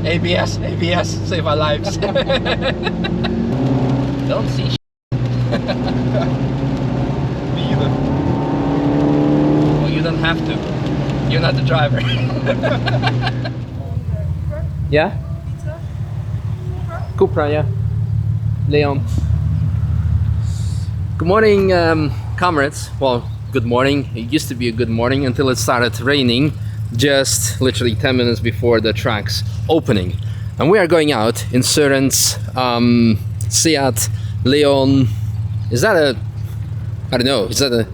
ABS, save our lives. Don't see shit. Me either. Well, you don't have to. You're not the driver. Yeah? Cupra, yeah. Leon. Good morning, comrades. Well, good morning. It used to be a good morning until it started raining just literally 10 minutes before the track's opening. And we are going out in Sören's Seat Leon. Is that a... I don't know. Is that a...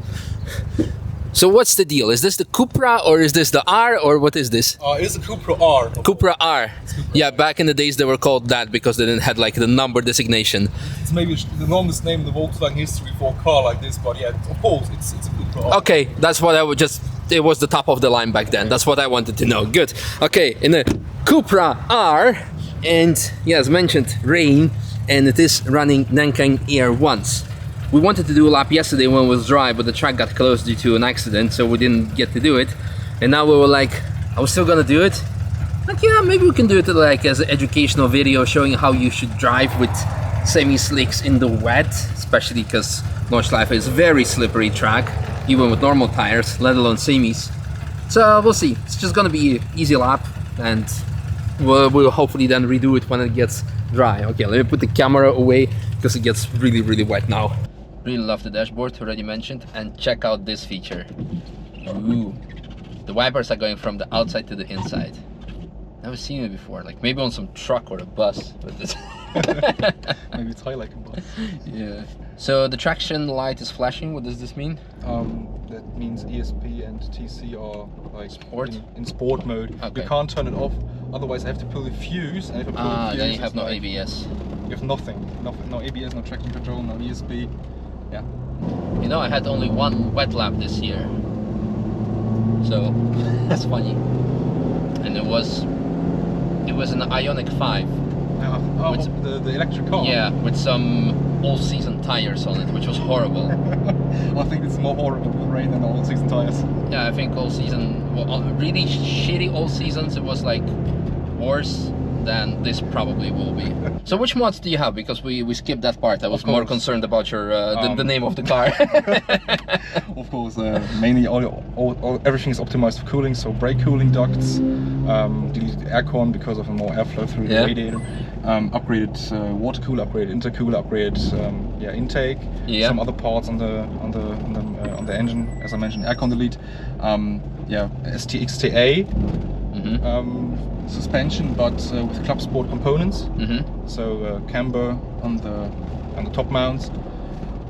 So what's the deal? Is this the Cupra or is this the R or what is this? It's a Cupra R. Cupra R. Yeah, back in the days they were called that because they didn't have like the number designation. It's maybe the longest name in the Volkswagen history for a car like this, but yeah, of course, it's a Cupra R. Okay, that's what I would just... It was the top of the line back then. That's what I wanted to know. Good. Okay, in the Cupra R, and yeah, as mentioned, rain, and it is running Nankang Air once. We wanted to do a lap yesterday when it was dry, but the track got closed due to an accident, so we didn't get to do it. And now we were like, are we still gonna do it? Like, yeah, maybe we can do it like as an educational video showing how you should drive with semi-slicks in the wet, especially because Nordschleife is a very slippery track, even with normal tires, let alone semis. So we'll see. It's just gonna be an easy lap, and we'll hopefully then redo it when it gets dry. Okay, let me put the camera away because it gets really, really wet now. Really love the dashboard, already mentioned, and check out this feature. Ooh, the wipers are going from the outside to the inside. Never seen it before, like maybe on some truck or a bus, but this Maybe it's high like a bus. Yeah. So the traction light is flashing. What does this mean? That means ESP and TC are like Sport? in sport mode. Okay. You can't turn it off, otherwise I have to pull the fuse, and if I pull the fuse, Then you have it's no like, ABS. You have nothing. No ABS, no traction control, no ESP. Yeah. You know, I had only one wet lap this year, so that's funny. And it was an Ioniq 5. The electric car. Yeah, with some all-season tires on it, which was horrible. I think it's more horrible with rain than all-season tires. Yeah, I think all-season, well, really shitty all-seasons, it was like worse than this probably will be. So which mods do you have? Because we skipped that part. I was more concerned about your the name of the car. Of course, mainly everything is optimized for cooling, so brake cooling ducts, deleted aircon because of more airflow through the radiator, upgraded water cooler, upgraded intercooler, upgraded intake, some other parts on the engine, as I mentioned, aircon delete, STXTA. Suspension, but with club sport components. So camber on the top mounts,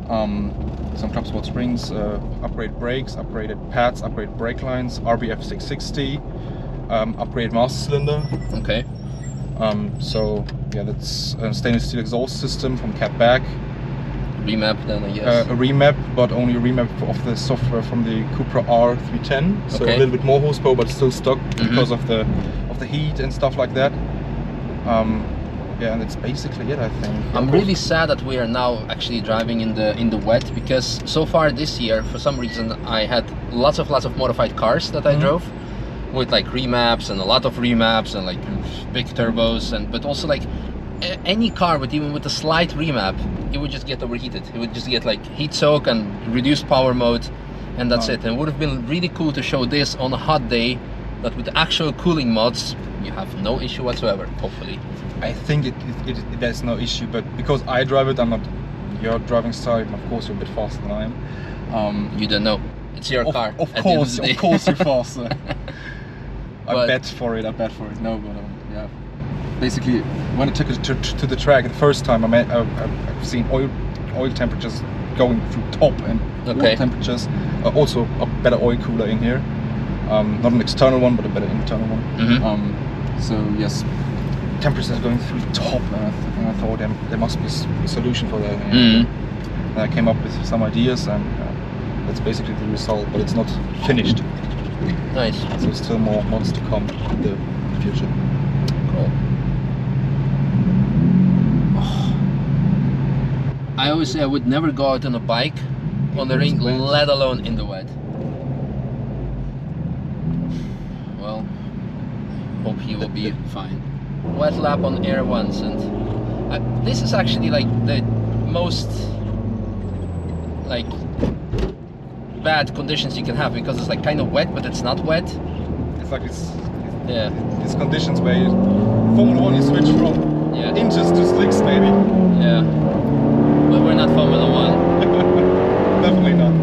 some club sport springs, upgrade brakes, upgraded pads, upgraded brake lines, RBF 660, upgraded master cylinder. Okay. So yeah, that's a stainless steel exhaust system from cab back. Remap then, I guess. A remap, but only a remap of the software from the Cupra R310. So a little bit more horsepower, but still stuck because of the heat and stuff like that. Yeah, and that's basically it, I think. I'm really sad that we are now actually driving in the wet, because so far this year, for some reason, I had lots of modified cars that I drove with like remaps and a lot of remaps and like big turbos, but also like any car even with a slight remap, it would just get overheated. It would just get like heat soak and reduced power mode, and that's it. And it would have been really cool to show this on a hot day, that with actual cooling mods you have no issue whatsoever, hopefully. I think there's no issue, but because I drive it, I'm not your driving style, and of course you're a bit faster than I am. You don't know, it's your car. Of course you're faster. I bet for it. No, but yeah. Basically, when I took it to the track the first time, I've seen oil temperatures going through top and water temperatures. Also a better oil cooler in here. Not an external one, but a better internal one. So yes, temperatures are going through top, and I thought there must be a solution for that. And I came up with some ideas, and that's basically the result. But it's not finished. Nice. So there's still more mods to come in the future. Cool. I always say I would never go out on a bike on the rain, let alone in the wet. hope he will be fine. Wet lap on air once, and this is actually like the most like bad conditions you can have, because it's like kind of wet, but it's not wet. It's like Yeah. It's conditions where Formula 1 you switch from inches to slicks, maybe. Yeah. But we're not Formula 1. Definitely not.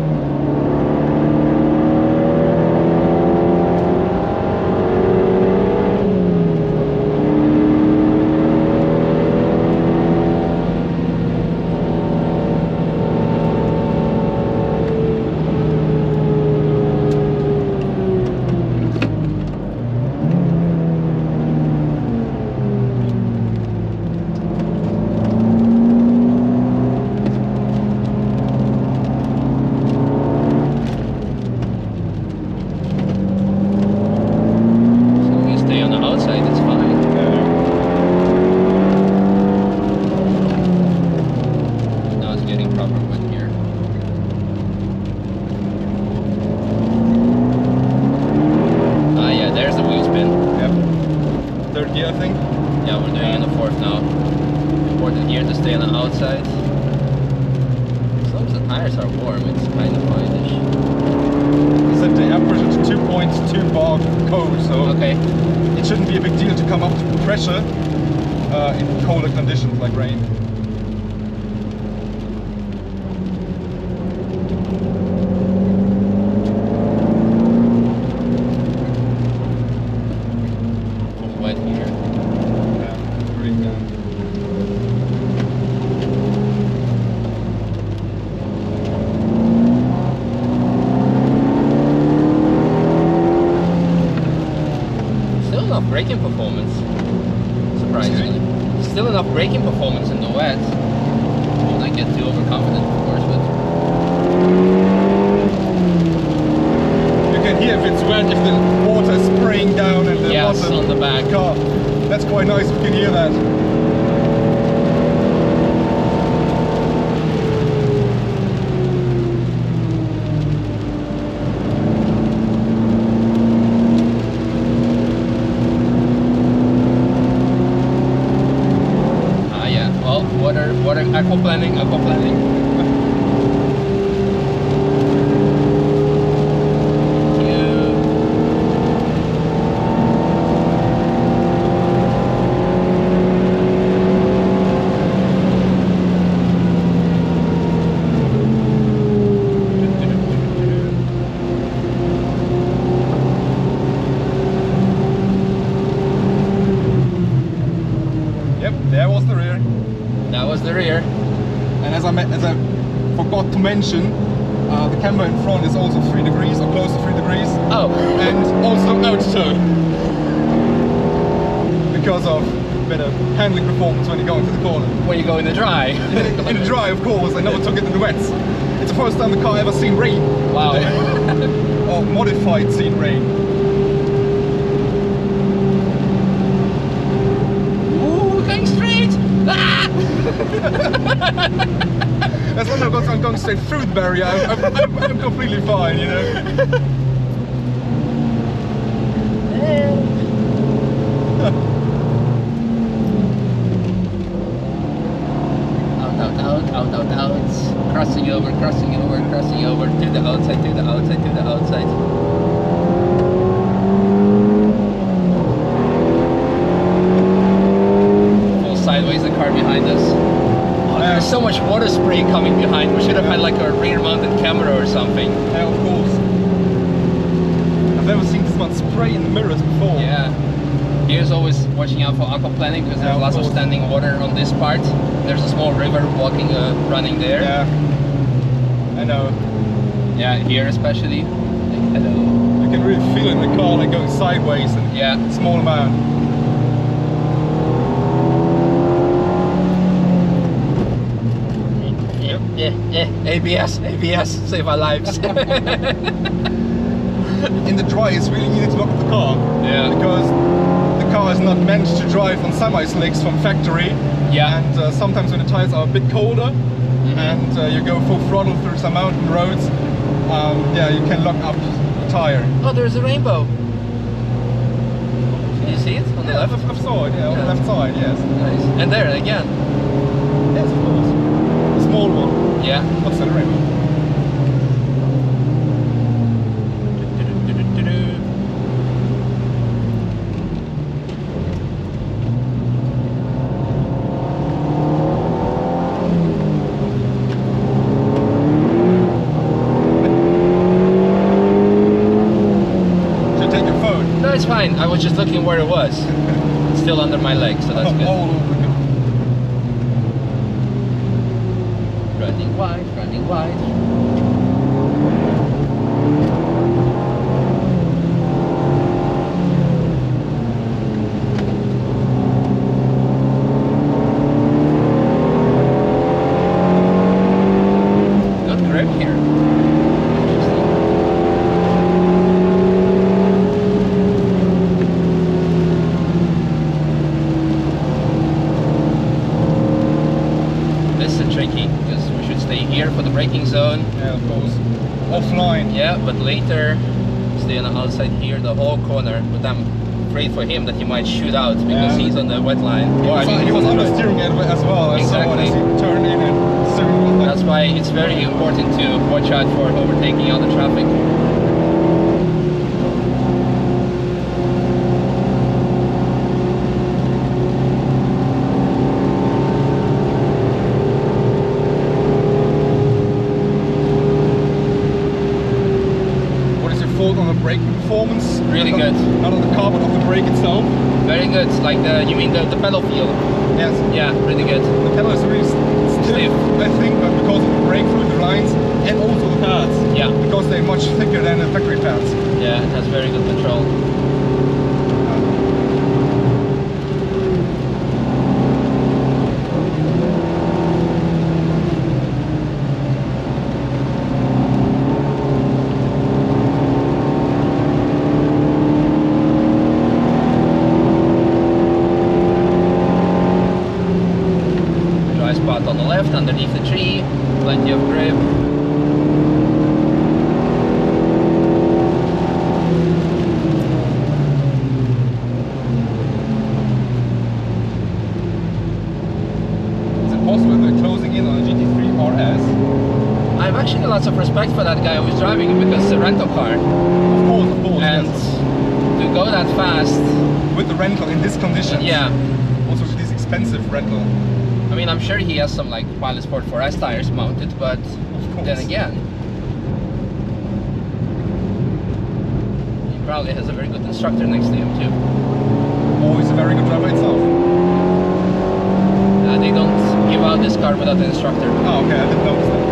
In colder conditions like rain. Full wet here. Yeah, pretty down. Still enough braking performance. Surprisingly. Still enough braking performance in the wet. Won't I get too overconfident, of course, but you can hear if it's wet, if the water is spraying down and the bottom on the back car. That's quite nice, we can hear that. Aquaplaning. Yep, there was the rear. That was the rear. And as I forgot to mention, the camber in front is also 3 degrees or close to 3 degrees. Oh. And also out-tone. Because of better handling performance when you go into the corner. When you go in the dry. In the dry, of course. I never took it in the wets. It's the first time the car ever seen rain. Wow. Or modified seen rain. Ooh, going straight! Ah! As long as I'm going straight through the barrier, I'm completely fine, you know. Out. Crossing over to the outside. Full sideways, the car behind us. There's so much water spray coming behind. We should have had like a rear-mounted camera or something. Yeah, of course. I've never seen this much spray in the mirrors before. Yeah. Here's always watching out for aquaplaning, because there's lots of standing water on this part. There's a small river running there. Yeah. I know. Yeah, here especially. Like, hello. You can really feel it in the car, like going sideways and small amount. ABS, save our lives. In the dry, it's really easy to lock the car. Yeah. Because the car is not meant to drive on semi-slicks from factory. Yeah. And sometimes when the tires are a bit colder and you go full throttle through some mountain roads, yeah, you can lock up the tire. Oh, there's a rainbow. You see it on the left? I saw it, yeah, on the left side, yes. Nice. And there again. Yes, of course. The small one. Yeah. What's that, rainbow? It's fine. I was just looking where it was. It's still under my leg, so that's good. Running wide, running wide. Good grip here. For the braking zone. Yeah, of course. Offline. Yeah, but later stay on the outside here, the whole corner. But I'm afraid for him that he might shoot out because he's on the wet line. He was on the steering as well. Exactly. Turn in and steering. That's why it's very important to watch out for overtaking other traffic. On the braking performance, really good. Not on the car, but on the brake itself. Very good. Like you mean the pedal feel? Yes. Yeah, really good. The pedal is really stiff, I think, but because of the brake fluid, the lines, and also the pads. Yeah. Because they're much thicker than the factory pads. Yeah, it has very good control. Spot on the left, underneath the tree, plenty of grip. Is it possible they're closing in on a GT3 RS? I have actually lots of respect for that guy who was driving it because it's a rental car. Of course, and yes. To go that fast with the rental in this condition. Yeah. Also with this expensive rental. I mean, I'm sure he has some like Pilot Sport 4S tires mounted, but then again, he probably has a very good instructor next to him too. Oh, he's a very good driver itself. They don't give out this car without an instructor. Oh, okay, I didn't notice that.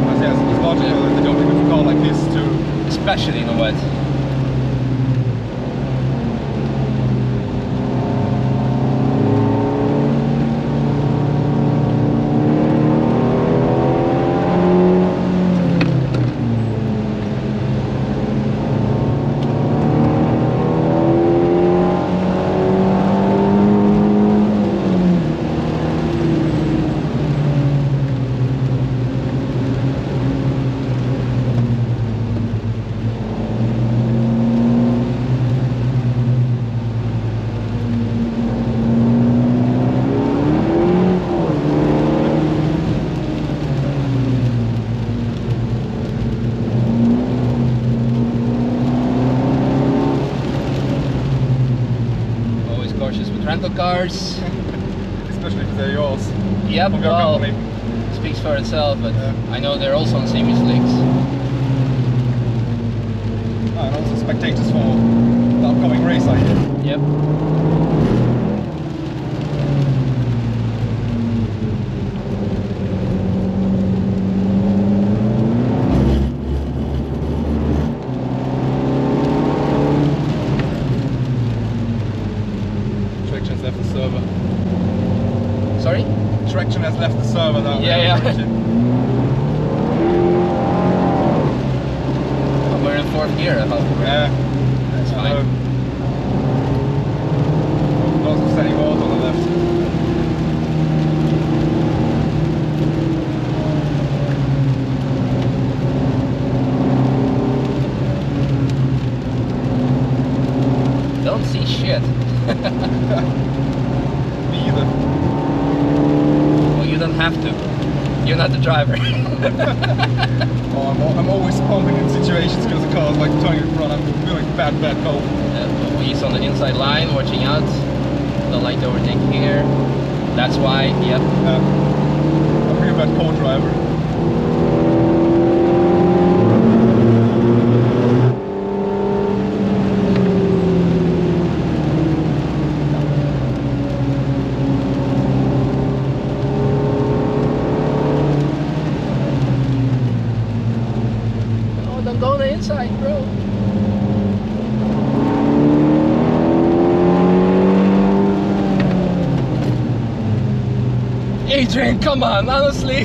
But yes, it's logical that they don't give a car like this too. Especially in the wet. Rental cars, especially if they're yours. Yep, well, speaks for itself, but I know they're also on semi-slicks. And also spectators for the upcoming race, I hear. Yep. Left the server. Sorry? Traction has left the server now. Yeah. Oh, we're in 4th gear, I hope. Yeah. That's fine. Lots of steady water on the left. Me either. Well, you don't have to. You're not the driver. Oh, I'm always pumping in situations because the car's like turning in front. I'm feeling bad cold. He's on the inside line, watching out. Don't like to overtake here. That's why, yep. I'm a real bad co-driver. Oh, don't go on the inside, bro. Adrian, come on, honestly.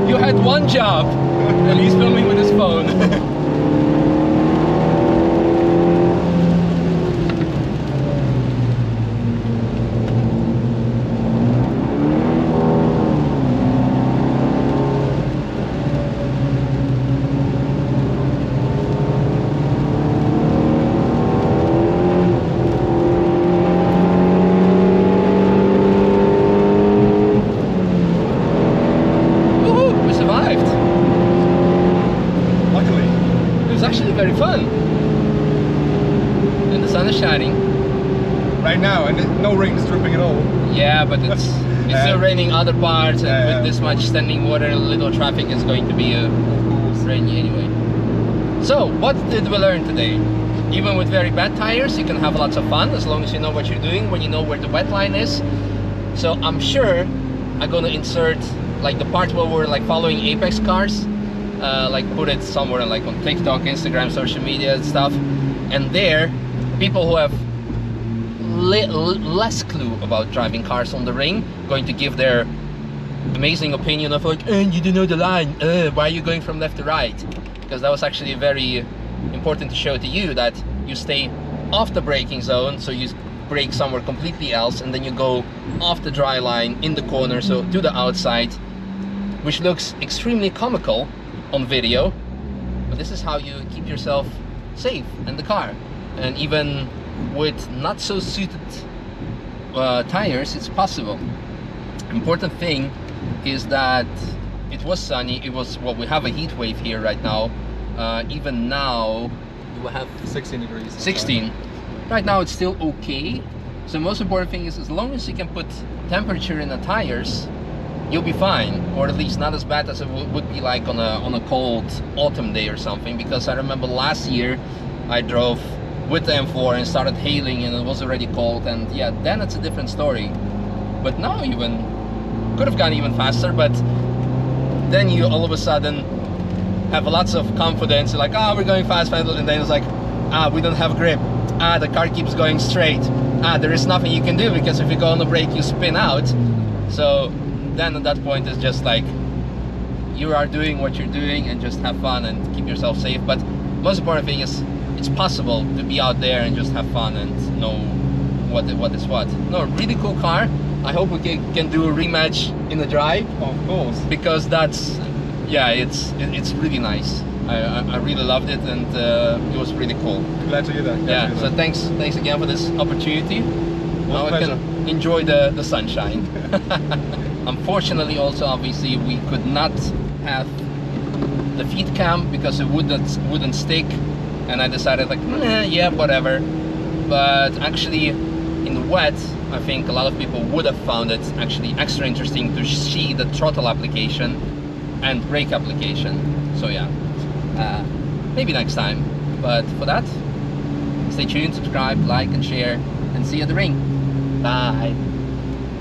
You had one job and he's filming with his phone. Very fun, and the sun is shining right now, and no rain is dripping at all. Yeah, but it's still raining other parts, and with this much standing water and little traffic, it's going to be rainy anyway. So what did we learn today? Even with very bad tires, you can have lots of fun as long as you know what you're doing, when you know where the wet line is. So I'm sure I'm gonna insert like the part where we're like following Apex cars, like put it somewhere like on TikTok, Instagram, social media and stuff, and there people who have less clue about driving cars on the ring going to give their amazing opinion of like, and you don't know the line, why are you going from left to right? Because that was actually very important to show to you that you stay off the braking zone, so you brake somewhere completely else, and then you go off the dry line in the corner, so to the outside, which looks extremely comical on video, but this is how you keep yourself safe in the car. And even with not so suited tires, it's possible. Important thing is that it was sunny. It was, well, we have a heat wave here right now. Even now we have 16 degrees. 16. Right now it's still okay. So the most important thing is, as long as you can put temperature in the tires, you'll be fine, or at least not as bad as it would be like on a cold autumn day or something. Because I remember last year I drove with the M4 and started hailing and it was already cold, and yeah, then it's a different story. But now even could have gone even faster, but then you all of a sudden have lots of confidence, like, ah, we're going fast, and then it's like, ah, we don't have grip, ah, the car keeps going straight, ah, there is nothing you can do, because if you go on the brake you spin out. So then at that point it's just like you are doing what you're doing and just have fun and keep yourself safe. But most important thing is it's possible to be out there and just have fun and know what is what. No, really cool car. I hope we can do a rematch in the drive. Of course. Because that's, yeah, it's really nice. I really loved it, and it was really cool. Glad to hear that. Yeah, so thanks again for this opportunity. Now I can enjoy the sunshine. Unfortunately, also obviously we could not have the feed cam because it wouldn't stick, and I decided like, yeah, whatever. But actually in the wet, I think a lot of people would have found it actually extra interesting to see the throttle application and brake application. So yeah, maybe next time. But for that, stay tuned, subscribe, like and share, and see you at the ring. Bye.